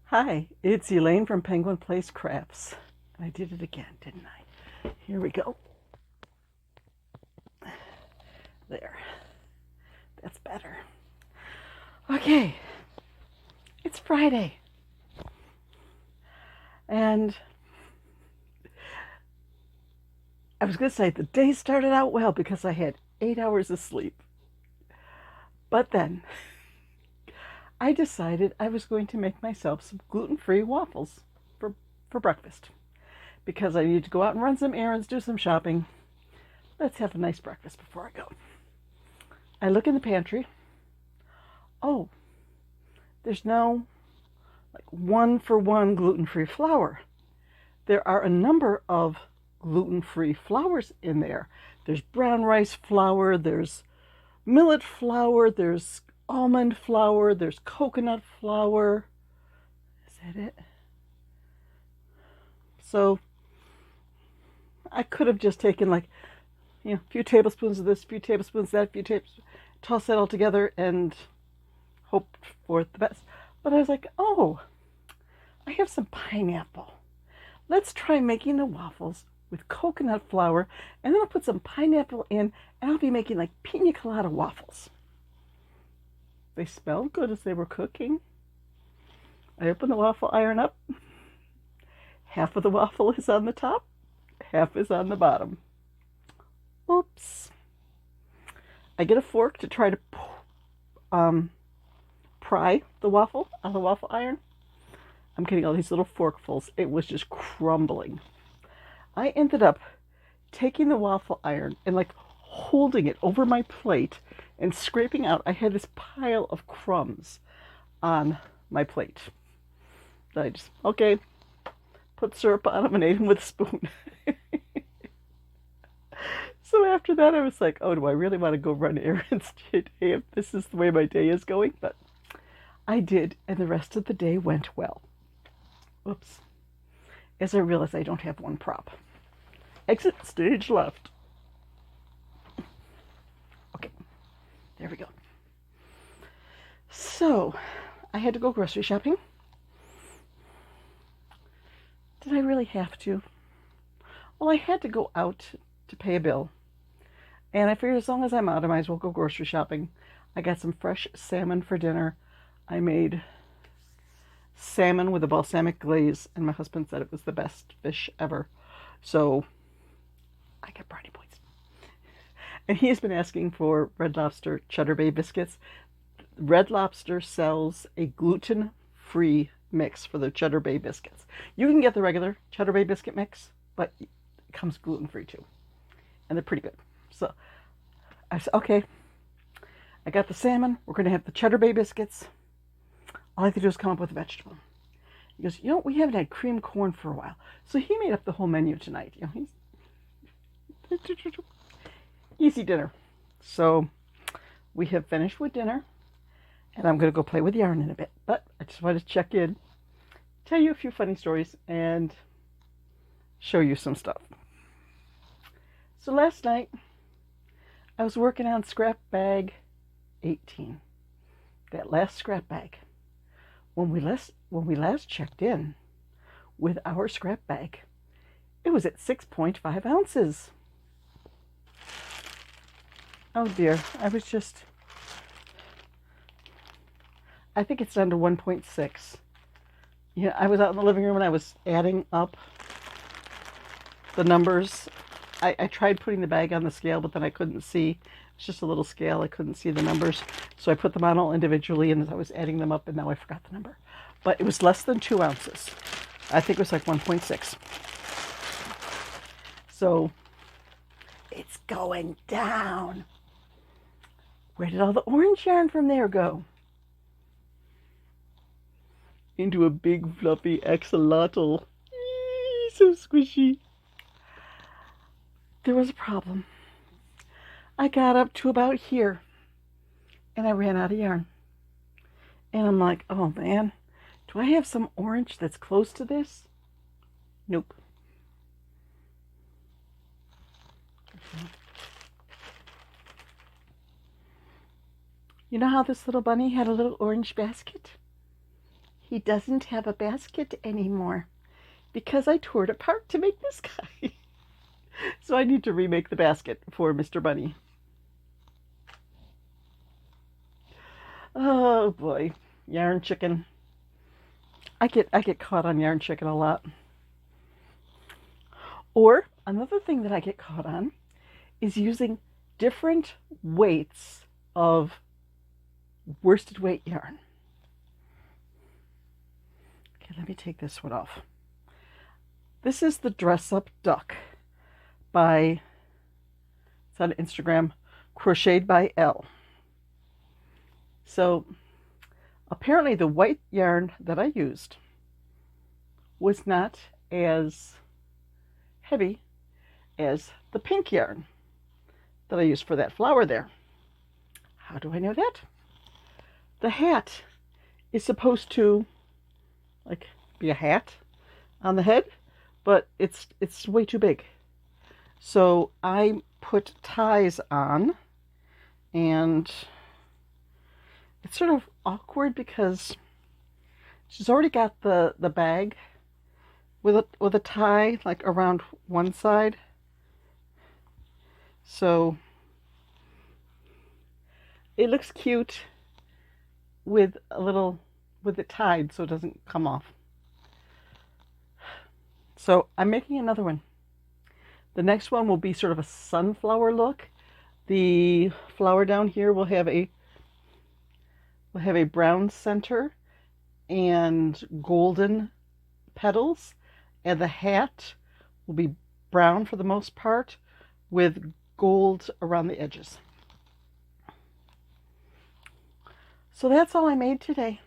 Hi, it's Elaine from Penguin Place Crafts. I did it again, didn't I? Here we go. There. That's better. Okay. It's Friday. And I was going to say the day started out well because I had 8 hours of sleep. But then I decided I was going to make myself some gluten-free waffles for breakfast because I need to go out and run some errands, do some shopping. Let's have a nice breakfast before I go. I look in the pantry. Oh, there's no one-for-one gluten-free flour. There are a number of gluten-free flours in there. There's brown rice flour, there's millet flour, there's almond flour, there's coconut flour. Is that it? So I could have just taken a few tablespoons of this, a few tablespoons of that, a few tablespoons, toss that all together and hoped for the best. But I was like, oh, I have some pineapple. Let's try making the waffles with coconut flour, and then I'll put some pineapple in, and I'll be making like pina colada waffles. They smelled good as they were cooking. I open the waffle iron up. Half of the waffle is on the top, half is on the bottom. Oops. I get a fork to try to pry the waffle on the waffle iron. I'm getting all these little forkfuls. It was just crumbling. I ended up taking the waffle iron and holding it over my plate and scraping out. I had this pile of crumbs on my plate. I just, okay, put syrup on them and ate them with a spoon. So after that, I was like, oh, do I really want to go run errands today if this is the way my day is going? But I did, and the rest of the day went well. Oops. As I realized I don't have one prop. Exit stage left. Okay, there we go. So, I had to go grocery shopping. Did I really have to? Well, I had to go out to pay a bill. And I figured as long as I'm out, I might as well go grocery shopping. I got some fresh salmon for dinner. I made salmon with a balsamic glaze, and my husband said it was the best fish ever. So I got brownie points. And he has been asking for Red Lobster Cheddar Bay biscuits. Red Lobster sells a gluten-free mix for the Cheddar Bay biscuits. You can get the regular Cheddar Bay biscuit mix, but it comes gluten-free too. And they're pretty good. So I said, okay, I got the salmon. We're going to have the Cheddar Bay biscuits. All I have to do is come up with a vegetable. He goes, we haven't had cream corn for a while. So he made up the whole menu tonight. Easy dinner. So we have finished with dinner, and I'm going to go play with yarn in a bit. But I just wanted to check in, tell you a few funny stories, and show you some stuff. So last night, I was working on scrap bag 18. That last scrap bag. When we last checked in with our scrap bag, it was at 6.5 ounces. Oh dear, I think it's down to 1.6. I was out in the living room and I was adding up the numbers. I tried putting the bag on the scale, but then I couldn't see. It's just a little scale. I couldn't see the numbers. So I put them on all individually, and as I was adding them up, and now I forgot the number. But it was less than 2 ounces. I think it was like 1.6. So it's going down. Where did all the orange yarn from there go? Into a big fluffy axolotl. So squishy. There was a problem. I got up to about here, and I ran out of yarn. And I'm like, oh man, do I have some orange that's close to this? Nope. You know how this little bunny had a little orange basket? he doesn't have a basket anymore because I tore it apart to make this guy. So I need to remake the basket for Mr. Bunny. Oh boy, yarn chicken. I get caught on yarn chicken a lot. Or another thing that I get caught on is using different weights of worsted weight yarn. Okay, let me take this one off. This is the Dress Up Duck by, it's on Instagram, Crocheted by Elle. So apparently the white yarn that I used was not as heavy as the pink yarn that I used for that flower there. How do I know that? The hat is supposed to like be a hat on the head, but it's way too big. So I put ties on, and it's sort of awkward because she's already got the bag with a tie like around one side. So it looks cute with it tied so it doesn't come off. So I'm making another one. The next one will be sort of a sunflower look. The flower down here will have a brown center and golden petals, and the hat will be brown for the most part with gold around the edges. So that's all I made today.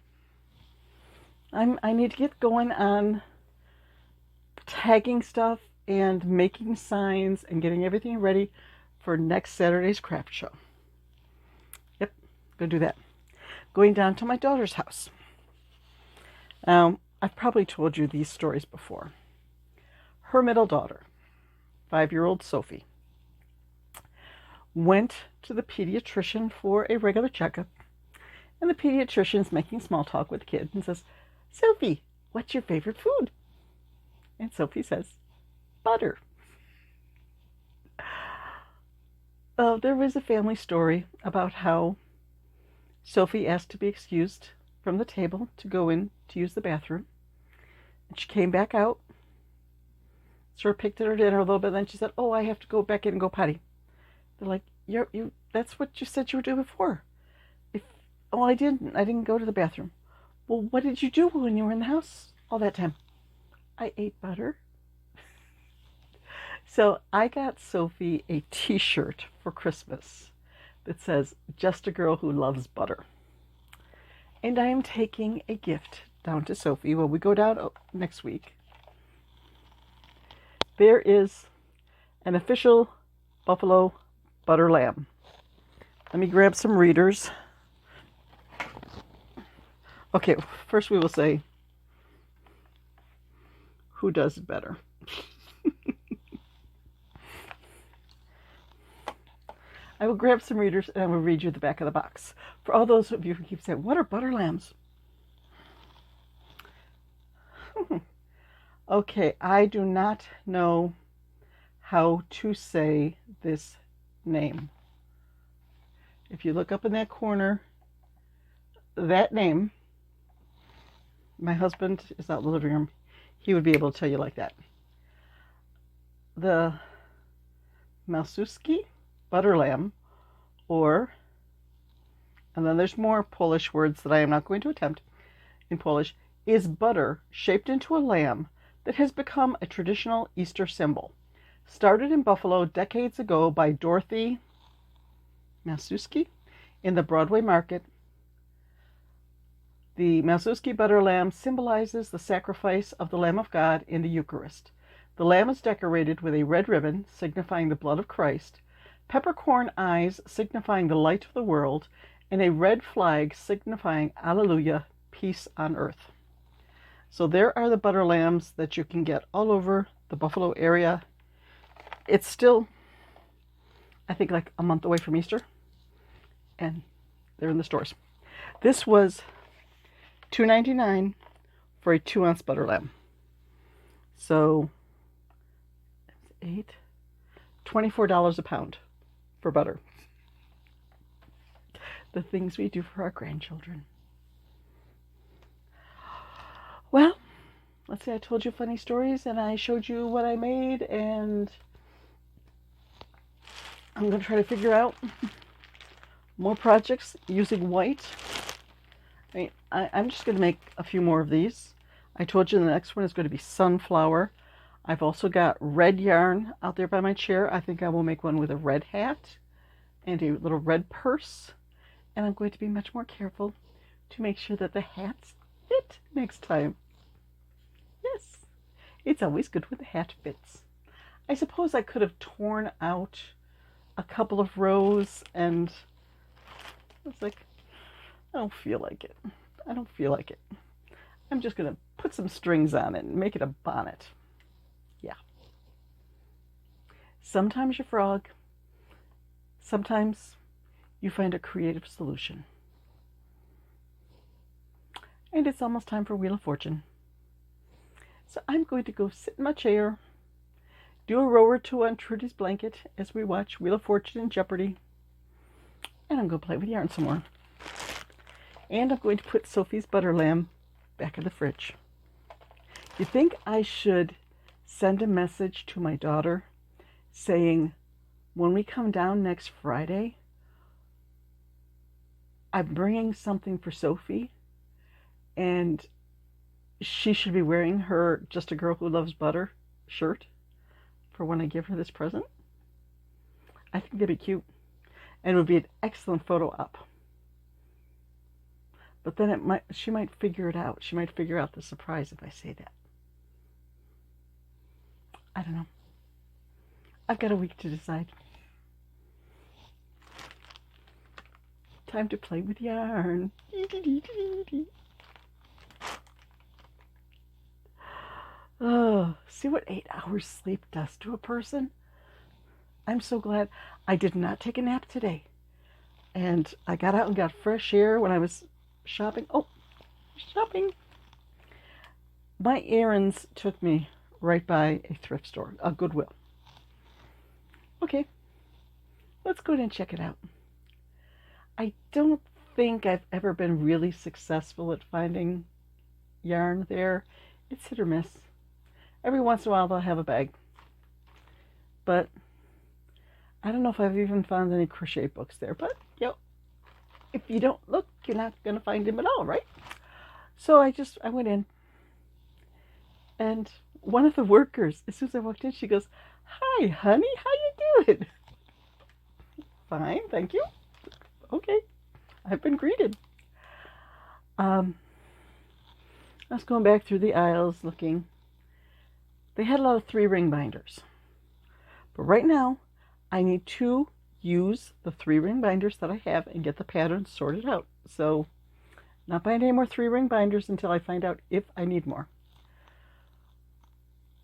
I need to get going on tagging stuff and making signs and getting everything ready for next Saturday's craft show. Yep, gonna do that. Going down to my daughter's house. I've probably told you these stories before. Her middle daughter, 5-year-old Sophie, went to the pediatrician for a regular checkup, and the pediatrician's making small talk with the kid and says, "Sophie, what's your favorite food?" And Sophie says, "Butter." There was a family story about how Sophie asked to be excused from the table to go in to use the bathroom. And she came back out, sort of picked at her dinner a little bit, and then she said, "Oh, I have to go back in and go potty." They're like, "You that's what you said you were doing before." "Oh, I didn't go to the bathroom." "Well, what did you do when you were in the house all that time?" "I ate butter." So I got Sophie a t-shirt for Christmas that says, "Just a girl who loves butter." And I am taking a gift down to Sophie when we go down next week. There is an official buffalo butter lamb. Let me grab some readers. Okay, first we will say, who does it better? I will grab some readers and I will read you the back of the box. For all those of you who keep saying, "What are butter lambs?" Okay, I do not know how to say this name. If you look up in that corner, that name, my husband is out in the living room, he would be able to tell you like that. The Malsuski butter lamb, or, and then there's more Polish words that I am not going to attempt in Polish, is butter shaped into a lamb that has become a traditional Easter symbol. Started in Buffalo decades ago by Dorothy Malsuski in the Broadway market. The Malsuski butter lamb symbolizes the sacrifice of the Lamb of God in the Eucharist. The lamb is decorated with a red ribbon signifying the blood of Christ, peppercorn eyes signifying the light of the world, and a red flag signifying Alleluia, peace on earth. So there are the butter lambs that you can get all over the Buffalo area. It's still, I think, like a month away from Easter, and they're in the stores. This was $2.99 for a 2-ounce butter lamb. So, $24 a pound for butter. The things we do for our grandchildren. Well, let's see, I told you funny stories and I showed you what I made, and I'm going to try to figure out more projects using white. I'm just going to make a few more of these. I told you the next one is going to be sunflower. I've also got red yarn out there by my chair. I think I will make one with a red hat and a little red purse. And I'm going to be much more careful to make sure that the hats fit next time. Yes, it's always good when the hat fits. I suppose I could have torn out a couple of rows, and I was like, I don't feel like it. I don't feel like it. I'm just going to put some strings on it and make it a bonnet. Yeah. Sometimes you frog. Sometimes you find a creative solution. And it's almost time for Wheel of Fortune. So I'm going to go sit in my chair, do a row or two on Trudy's blanket as we watch Wheel of Fortune and Jeopardy. And I'm going to play with yarn some more. And I'm going to put Sophie's butter lamb back in the fridge. You think I should send a message to my daughter saying, when we come down next Friday, I'm bringing something for Sophie, and she should be wearing her Just a Girl Who Loves Butter shirt for when I give her this present? I think that'd be cute, and it would be an excellent photo op. But then she might figure it out. She might figure out the surprise if I say that. I don't know. I've got a week to decide. Time to play with yarn. Oh, see what 8 hours sleep does to a person? I'm so glad I did not take a nap today. And I got out and got fresh air when I was shopping. Oh, shopping. My errands took me right by a thrift store, a Goodwill. Okay, let's go ahead and check it out. I don't think I've ever been really successful at finding yarn there. It's hit or miss. Every once in a while they'll have a bag. But I don't know if I've even found any crochet books there. But, if you don't look, you're not going to find them at all, right? So I went in. And one of the workers, as soon as I walked in, she goes, "Hi, honey, how you doing?" "Fine, thank you." Okay, I've been greeted. I was going back through the aisles looking. They had a lot of 3-ring binders. But right now, I need to use the 3-ring binders that I have and get the patterns sorted out. So, not buying any more 3-ring binders until I find out if I need more.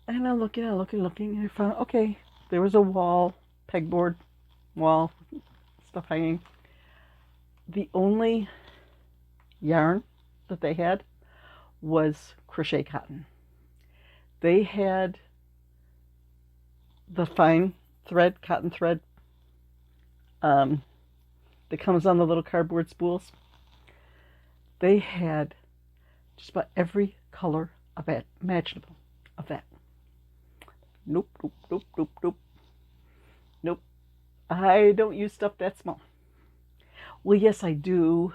And I'm looking, and I found, okay, there was a wall, pegboard wall, stuff hanging. The only yarn that they had was crochet cotton. They had the fine thread, cotton thread, that comes on the little cardboard spools. They had just about every color of it imaginable of that. Nope. I don't use stuff that small. Well, yes, I do,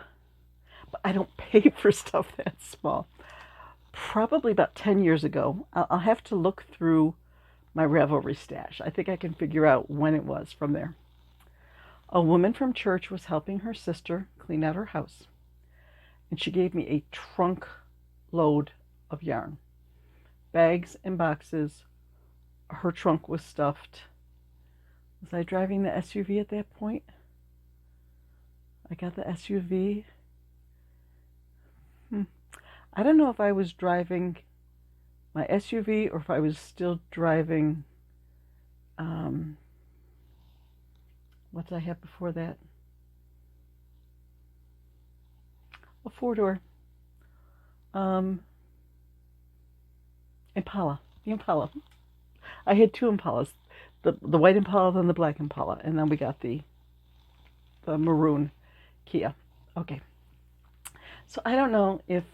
but I don't pay for stuff that small. Probably about 10 years ago, I'll have to look through my Ravelry stash. I think I can figure out when it was from there. A woman from church was helping her sister clean out her house, and she gave me a trunk load of yarn. Bags and boxes. Her trunk was stuffed. Was I driving the SUV at that point? I got the SUV. I don't know if I was driving my SUV or if I was still driving, what did I have before that? A 4-door. Impala. The Impala. I had two Impalas. The white Impala and the black Impala. And then we got the maroon Kia. Okay. So I don't know if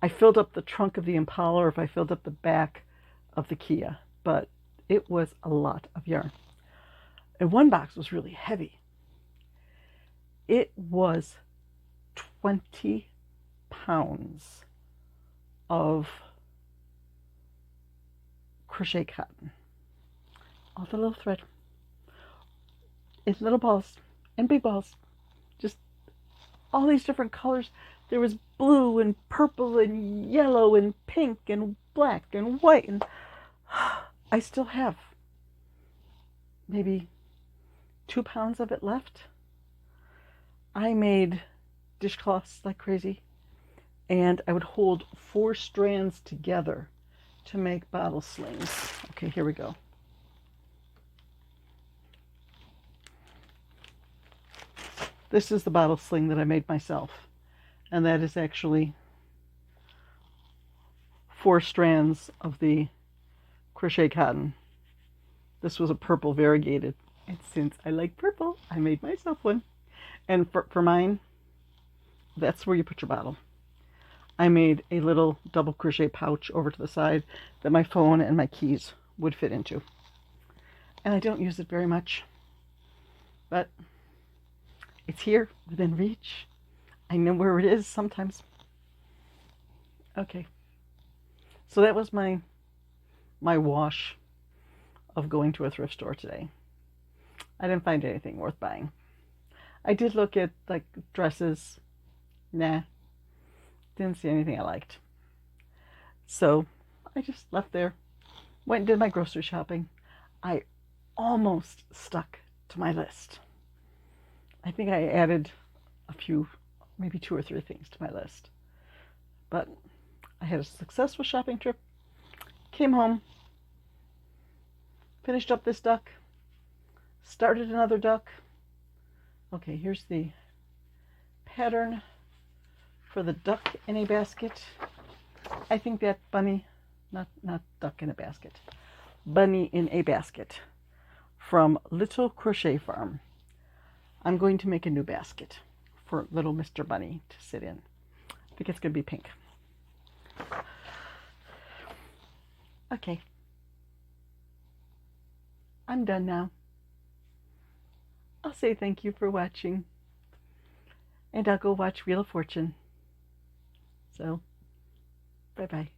I filled up the trunk of the Impala or if I filled up the back of the Kia, but it was a lot of yarn. And one box was really heavy. It was 20 pounds of crochet cotton. All the little thread. It's little balls and big balls. Just all these different colors. There was blue and purple and yellow and pink and black and white. And I still have maybe 2 pounds of it left. I made dishcloths like crazy. And I would hold 4 strands together to make bottle slings. Okay, here we go. This is the bottle sling that I made myself. And that is actually 4 strands of the crochet cotton. This was a purple variegated. And since I like purple, I made myself one. And for mine, that's where you put your bottle. I made a little double crochet pouch over to the side that my phone and my keys would fit into. And I don't use it very much, but it's here within reach. I know where it is sometimes. Okay. So that was my wash of going to a thrift store today. I didn't find anything worth buying. I did look at like dresses. Nah. Didn't see anything I liked. So I just left there, went and did my grocery shopping. I almost stuck to my list. I think I added a few, maybe 2 or 3 things to my list. But I had a successful shopping trip, came home, finished up this duck, started another duck. Okay, here's the pattern for the duck in a basket. I think that bunny, not duck in a basket, bunny in a basket from Little Crochet Farm. I'm going to make a new basket for little Mr. Bunny to sit in. I think it's going to be pink. Okay. I'm done now. I'll say thank you for watching. And I'll go watch Wheel of Fortune. So, bye-bye.